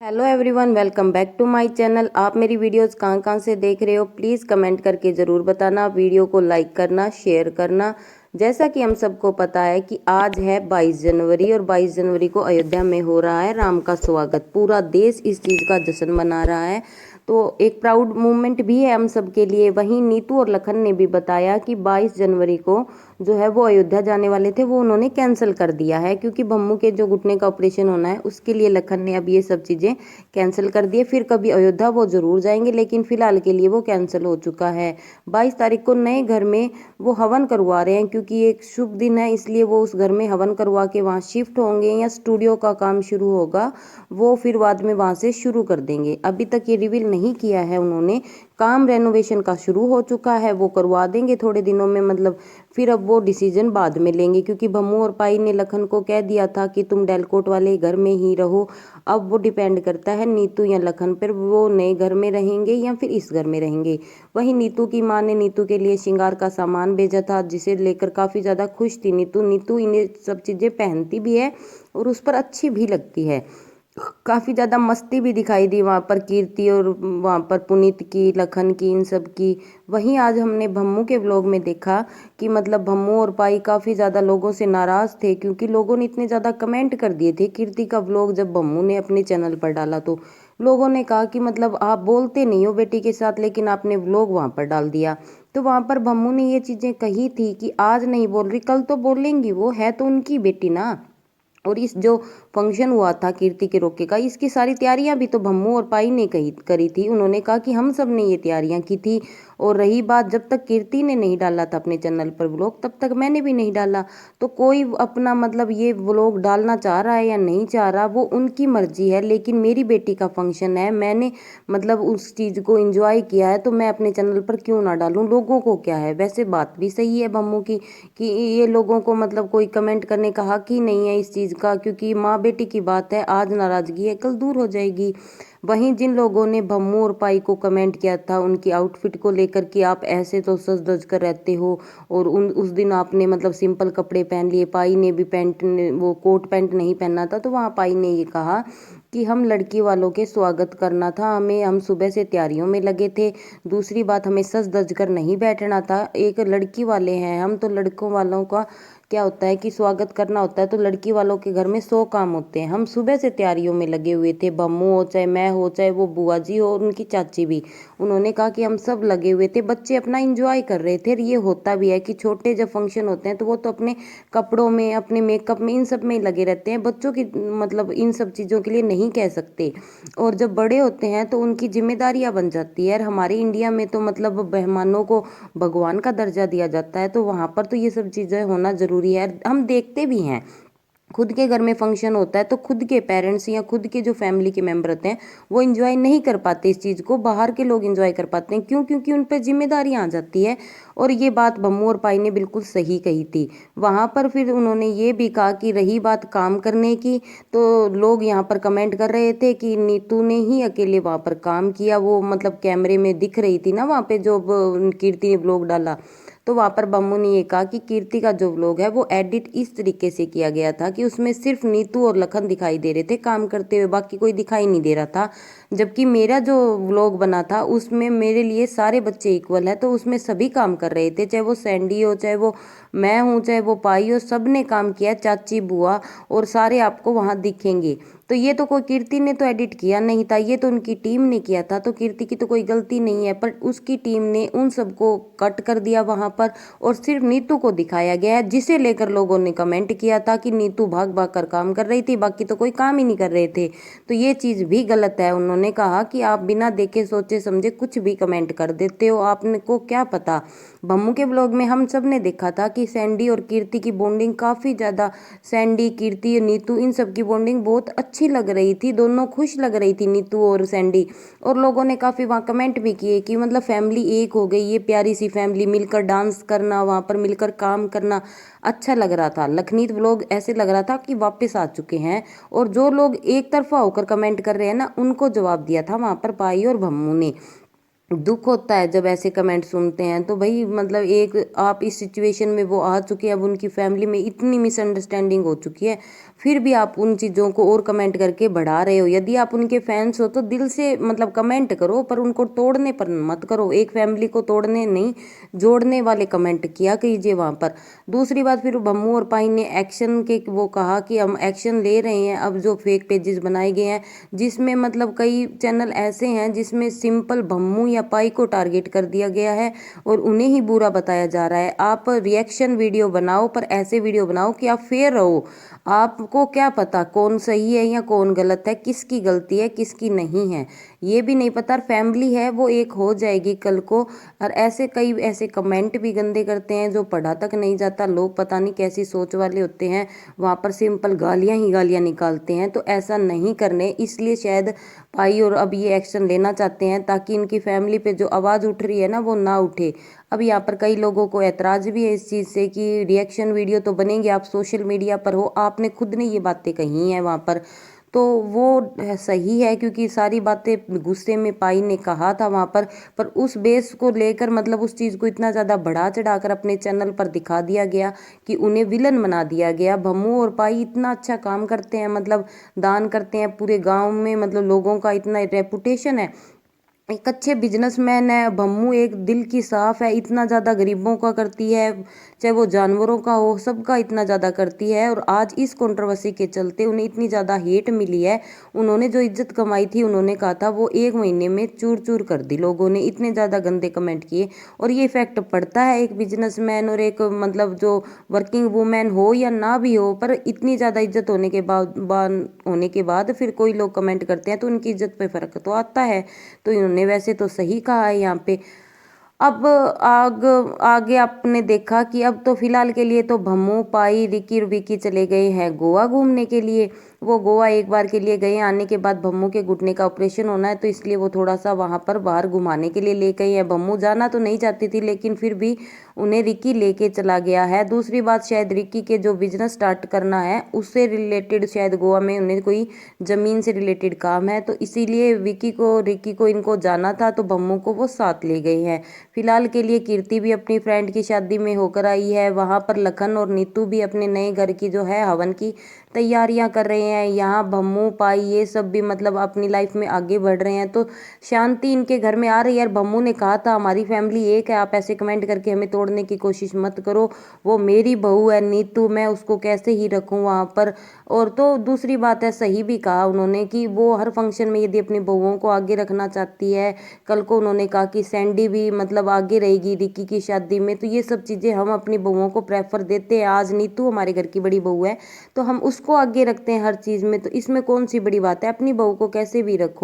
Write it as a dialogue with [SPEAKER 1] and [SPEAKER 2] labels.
[SPEAKER 1] Hello everyone, welcome back to my channel. आप मेरी videos कहाँ कहाँ से देख रहे हो प्लीज़ कमेंट करके ज़रूर बताना। वीडियो को लाइक करना, शेयर करना। जैसा कि हम सबको पता है कि आज है 22 जनवरी और 22 जनवरी को अयोध्या में हो रहा है राम का स्वागत। पूरा देश इस चीज़ का जश्न मना रहा है, तो एक प्राउड मूवमेंट भी है हम सब के लिए। वहीं नीतू और लखन ने भी बताया कि 22 जनवरी को जो है वो अयोध्या जाने वाले थे, वो उन्होंने कैंसिल कर दिया है क्योंकि भम्मू के जो घुटने का ऑपरेशन होना है उसके लिए लखन ने अब ये सब चीज़ें कैंसिल कर दिए। फिर कभी अयोध्या वो ज़रूर जाएंगे, लेकिन फिलहाल के लिए वो कैंसिल हो चुका है। 22 तारीख को नए घर में वो हवन करवा रहे हैं क्योंकि एक शुभ दिन है, इसलिए वो उस घर में हवन करवा के वहाँ शिफ्ट होंगे या स्टूडियो का काम शुरू होगा वो फिर बाद में वहाँ से शुरू कर देंगे। अभी तक ये रिवील नहीं किया है उन्होंने। काम रेनोवेशन का शुरू हो चुका है, वो करवा देंगे थोड़े दिनों में, मतलब फिर अब वो डिसीजन बाद में लेंगे क्योंकि भम्मू और पाई ने लखन को कह दिया था कि तुम डेलकोट वाले घर में ही रहो। अब वो डिपेंड करता है नीतू या लखन पर, वो नए घर में रहेंगे या फिर इस घर में रहेंगे। वहीं नीतू की माँ ने नीतू के लिए श्रृंगार का सामान भेजा था जिसे लेकर काफ़ी ज़्यादा खुश थी नीतू। नीतू इन्हें सब चीज़ें पहनती भी है और उस पर अच्छी भी लगती है। काफ़ी ज़्यादा मस्ती भी दिखाई दी वहाँ पर कीर्ति और वहाँ पर पुनीत की, लखन की, इन सब की। वहीं आज हमने भम्मू के व्लॉग में देखा कि मतलब भम्मू और पाई काफ़ी ज़्यादा लोगों से नाराज़ थे क्योंकि लोगों ने इतने ज़्यादा कमेंट कर दिए थे कीर्ति का व्लॉग जब भम्मू ने अपने चैनल पर डाला। तो लोगों ने कहा कि मतलब आप बोलते नहीं हो बेटी के साथ, लेकिन आपने व्लॉग वहाँ पर डाल दिया। तो वहाँ पर भम्मू ने ये चीज़ें कही थी कि आज नहीं बोल रही, कल तो बोलेंगी, वो है तो उनकी बेटी ना। और इस जो फंक्शन हुआ था कीर्ति के रोके का, इसकी सारी तैयारियां भी तो भम्मू और पाई ने करी थी। उन्होंने कहा कि हम सब ने ये तैयारियां की थी। और रही बात, जब तक कीर्ति ने नहीं डाला था अपने चैनल पर व्लॉग तब तक मैंने भी नहीं डाला। तो कोई अपना मतलब ये व्लॉग डालना चाह रहा है या नहीं चाह रहा वो उनकी मर्जी है, लेकिन मेरी बेटी का फंक्शन है, मैंने मतलब उस चीज़ को एंजॉय किया है, तो मैं अपने चैनल पर क्यों ना डालूं, लोगों को क्या है। वैसे बात भी सही है भम्मू की कि ये लोगों को मतलब कोई कमेंट करने का हक ही नहीं है इस चीज़ का, क्योंकि माँ बेटी की बात है, आज नाराज़गी है कल दूर हो जाएगी। वहीं जिन लोगों ने भम्मू और पाई को कमेंट किया था उनकी आउटफिट को लेकर कि आप ऐसे तो सज धज कर रहते हो और उस दिन आपने मतलब सिंपल कपड़े पहन लिए, पाई ने भी पैंट वो कोट पैंट नहीं पहनना था, तो वहाँ पाई ने ये कहा कि हम लड़की वालों के स्वागत करना था, हम सुबह से तैयारियों में लगे थे। दूसरी बात, हमें सज धज कर नहीं बैठना था, एक लड़की वाले हैं हम, तो लड़कों वालों का क्या होता है कि स्वागत करना होता है, तो लड़की वालों के घर में 100 काम होते हैं। हम सुबह से तैयारियों में लगे हुए थे, भम्मू हो चाहे मैं हो चाहे वो बुआ जी हो और उनकी चाची भी। उन्होंने कहा कि हम सब लगे हुए थे, बच्चे अपना इंजॉय कर रहे थे। ये होता भी है कि छोटे जब फंक्शन होते हैं तो वो तो अपने कपड़ों में, अपने मेकअप में, इन सब में लगे रहते हैं, बच्चों की मतलब इन सब चीज़ों के लिए नहीं कह सकते। और जब बड़े होते हैं तो उनकी जिम्मेदारियां बन जाती है। और हमारे इंडिया में तो मतलब मेहमानों को भगवान का दर्जा दिया जाता है, तो वहाँ पर तो ये सब चीज़ें होना ज़रूरी है। हम देखते भी हैं, खुद के घर में फंक्शन होता है तो खुद के पेरेंट्स या खुद के जो फैमिली के मेंबर होते हैं वो एंजॉय नहीं कर पाते इस चीज़ को, बाहर के लोग एंजॉय कर पाते हैं। क्यों? क्योंकि उन पर जिम्मेदारियां आ जाती है। और ये बात भम्मू और पाई ने बिल्कुल सही कही थी वहाँ पर। फिर उन्होंने ये भी कहा कि रही बात काम करने की, तो लोग यहाँ पर कमेंट कर रहे थे कि नीतू ने ही अकेले वहाँ पर काम किया, वो मतलब कैमरे में दिख रही थी ना वहाँ पे जो कीर्ति ने ब्लॉग डाला। तो वहाँ पर बम्मू ने ये कहा कि कीर्ति का जो व्लॉग है वो एडिट इस तरीके से किया गया था कि उसमें सिर्फ नीतू और लखन दिखाई दे रहे थे काम करते हुए, बाकी कोई दिखाई नहीं दे रहा था। जबकि मेरा जो व्लॉग बना था उसमें मेरे लिए सारे बच्चे इक्वल है, तो उसमें सभी काम कर रहे थे, चाहे वो सैंडी हो, चाहे वो मैं हूँ, चाहे वो पाई हो, सब ने काम किया, चाची बुआ, और सारे आपको वहाँ दिखेंगे। तो ये तो कोई कीर्ति ने तो एडिट किया नहीं था, ये तो उनकी टीम ने किया था, तो कीर्ति की तो कोई गलती नहीं है। पर उसकी टीम ने उन सबको कट कर दिया वहाँ पर और सिर्फ नीतू को दिखाया गया है, जिसे लेकर लोगों ने कमेंट किया था कि नीतू भाग भाग कर काम कर रही थी, बाकी तो कोई काम ही नहीं कर रहे थे। तो ये चीज़ भी गलत है। उन्होंने कहा कि आप बिना देखे सोचे समझे कुछ भी कमेंट कर देते हो, आपने को क्या पता। भम्मू के ब्लॉग में हम सब ने देखा था कि सैंडी और कीर्ति की बॉन्डिंग काफ़ी ज़्यादा, सैंडी, कीर्ति, नीतू, इन सब की बॉन्डिंग बहुत अच्छी लग रही थी, दोनों खुश लग रही थी नीतू और सैंडी। और लोगों ने काफ़ी वहाँ कमेंट भी किए कि मतलब फैमिली एक हो गई, ये प्यारी सी फैमिली, मिलकर डांस करना, वहाँ पर मिलकर काम करना अच्छा लग रहा था। लखनीत व्लॉग ऐसे लग रहा था कि वापस आ चुके हैं। और जो लोग एक तरफा होकर कमेंट कर रहे हैं ना, उनको जवाब दिया था वहाँ पर पाई और भम्मू ने। दुख होता है जब ऐसे कमेंट सुनते हैं, तो भाई मतलब एक आप इस सिचुएशन में वो आ चुके हैं, अब उनकी फैमिली में इतनी मिसअंडरस्टैंडिंग हो चुकी है, फिर भी आप उन चीज़ों को और कमेंट करके बढ़ा रहे हो। यदि आप उनके फैंस हो तो दिल से मतलब कमेंट करो, पर उनको तोड़ने पर मत करो। एक फैमिली को तोड़ने नहीं, जोड़ने वाले कमेंट किया कीजिए वहाँ पर। दूसरी बात, फिर भम्मू और पाई ने एक्शन के वो कहा कि हम एक्शन ले रहे हैं अब जो फेक पेजेस बनाए गए हैं, जिसमें मतलब कई चैनल ऐसे हैं जिसमें सिंपल भम्मू या पाई को टारगेट कर दिया गया है और उन्हें ही बुरा बताया जा रहा है। आप रिएक्शन वीडियो बनाओ, पर ऐसे वीडियो बनाओ कि आप फेयर रहो। आपको क्या पता कौन सही है या कौन गलत है, किसकी गलती है किसकी नहीं है, ये भी नहीं पता। फैमिली है वो एक हो जाएगी कल को। और ऐसे कई ऐसे कमेंट भी गंदे करते हैं जो पढ़ा तक नहीं जाता। लोग पता नहीं कैसी सोच वाले होते हैं, वहाँ पर सिंपल गालियाँ ही गालियाँ निकालते हैं। तो ऐसा नहीं करने, इसलिए शायद पाई और अब ये एक्शन लेना चाहते हैं ताकि इनकी फैमिली पे जो आवाज़ उठ रही है ना वो ना उठे। अब यहाँ पर कई लोगों को ऐतराज़ भी है इस चीज़ से कि रिएक्शन वीडियो तो बनेंगे, आप सोशल मीडिया पर हो, आपने खुद ने ये बातें कही हैं वहाँ पर, तो वो सही है क्योंकि सारी बातें गुस्से में पाई ने कहा था वहाँ पर उस बेस को लेकर मतलब उस चीज़ को इतना ज़्यादा बढ़ा चढ़ाकर अपने चैनल पर दिखा दिया गया कि उन्हें विलन बना दिया गया। भम्मू और पाई इतना अच्छा काम करते हैं, मतलब दान करते हैं पूरे गांव में, मतलब लोगों का इतना रेपुटेशन है, एक अच्छे बिजनेसमैन है। भम्मू एक दिल की साफ है, इतना ज़्यादा गरीबों का करती है, चाहे वो जानवरों का हो, सबका इतना ज़्यादा करती है। और आज इस कंट्रोवर्सी के चलते उन्हें इतनी ज़्यादा हेट मिली है। उन्होंने जो इज्जत कमाई थी, उन्होंने कहा था वो 1 महीने में चूर चूर कर दी। लोगों ने इतने ज़्यादा गंदे कमेंट किए और ये इफेक्ट पड़ता है एक बिजनेसमैन और एक मतलब जो वर्किंग वूमेन हो या ना भी हो, पर इतनी ज़्यादा इज्जत होने के बाद फिर कोई लोग कमेंट करते हैं तो उनकी इज्जत पे फ़र्क तो आता है। तो इन्होंने वैसे तो सही कहा है यहाँ पे। अब आगे आपने देखा कि अब तो फिलहाल के लिए तो भम्मू पाई रिकी और विकी चले गए हैं गोवा घूमने के लिए। वो गोवा एक बार के लिए गए, आने के बाद भम्मू के घुटने का ऑपरेशन होना है तो इसलिए वो थोड़ा सा वहाँ पर बाहर घुमाने के लिए ले गए हैं। भम्मू जाना तो नहीं चाहती थी लेकिन फिर भी उन्हें रिकी लेके चला गया है। दूसरी बात, शायद रिकी के जो बिजनेस स्टार्ट करना है उससे रिलेटेड शायद गोवा में उन्हें कोई ज़मीन से रिलेटेड काम है, तो इसीलिए रिकी को इनको जाना था तो भम्मू को वो साथ ले गए हैं। फिलहाल के लिए कीर्ति भी अपनी फ्रेंड की शादी में होकर आई है, वहाँ पर लखन और नीतू भी अपने नए घर की जो है हवन की तैयारियां कर रहे हैं। यहाँ भम्मू पाई ये सब भी मतलब अपनी लाइफ में आगे बढ़ रहे हैं, तो शांति इनके घर में आ रही है। और भम्मू ने कहा था हमारी फैमिली एक है, आप ऐसे कमेंट करके हमें तोड़ने की कोशिश मत करो, वो मेरी बहू है नीतू, मैं उसको कैसे ही रखूँ वहाँ पर। और तो दूसरी बात है, सही भी कहा उन्होंने कि वो हर फंक्शन में यदि अपनी बहुओं को आगे रखना चाहती है, कल को उन्होंने कहा कि सैंडी भी मतलब आगे रहेगी रिकी की शादी में, तो ये सब चीज़ें हम अपनी बहुओं को प्रेफर देते हैं। आज नीतू हमारे घर की बड़ी बहू है तो हम उसको आगे रखते हैं हर चीज़ में, तो इसमें कौन सी बड़ी बात है, अपनी बहू को कैसे भी रखो।